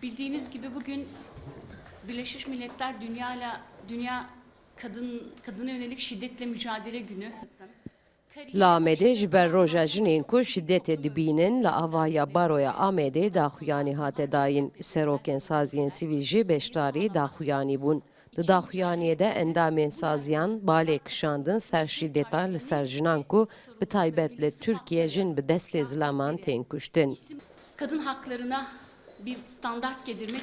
Bildiğiniz gibi bugün Birleşmiş Milletler Dünya Kadına Yönelik Şiddetle Mücadele Günü. L'Amedê ji ber roja jinên ku şiddetê dibînin li avaya baroya Amedê daxuyanî hate dayîn. Serokên saziyên sivîl jî beşdarî daxuyanî bûn. Di daxuyaniyê de endamên saziyan balê kişandin ser şiddeta li ser jinan ku bi taybet li Tirkiye jin bi destê zilaman tên kuştin. Kadın haklarına bir standart getirmek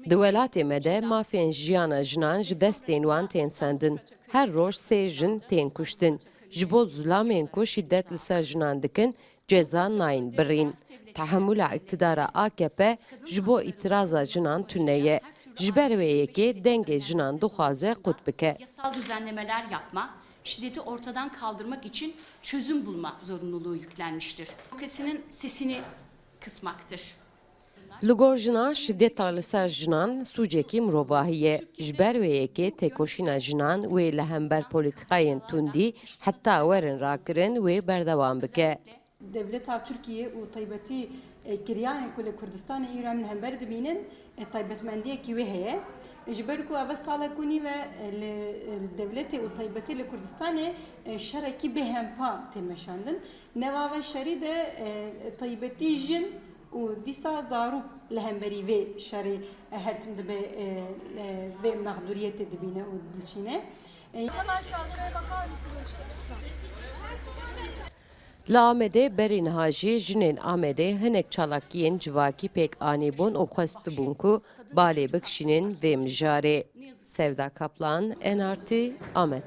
Di welatê me de mafên jiyana jinan ji destên wan tên sendin. Her roj sê jin tên kuştin. Ji bo zilamên ku şiddet li ser jinan dikin, ceza nayên birîn. Tehemmûla iktidara AKP ji bo îtiraza jinan tune ye. Ji ber wê yekê dengê jinan dixwaze qut bike. Yasal düzenlemeler yapma, şiddeti ortadan kaldırmak için çözüm bulma zorunluluğu yüklenmiştir. Demokrasinin sesini kısmaktır. Li gor jinan şiddeta li ser jinan sûcekî mirovahî ye. Ji ber wê yekê têkoşîna jinan wê li hember polîtikayên tundî heta werin rakirin wê berdewam bike. Devleta Türkiye û taybetî kiryanên ku li Kurdistanê îro min hember dibînin taybetmendiyekî wê heye. Ji ber ku ev sala kunî ve li devletê û taybetî li Kurdistanê şerekî bêhempa tê meşandin. Neva ve şerî de taybetî jin û dîsa zarok li hemberî vê şerê her tim dibe vê mexdûriyetê dibîne û dişîne. Li Amedê berî niha jî jinên Amedê hinek çalakiyên civakî pêk anî bûn û xwest dibûn ku balê bikişînin vê mijarê. Sevda Kaplan, NRT, Amed.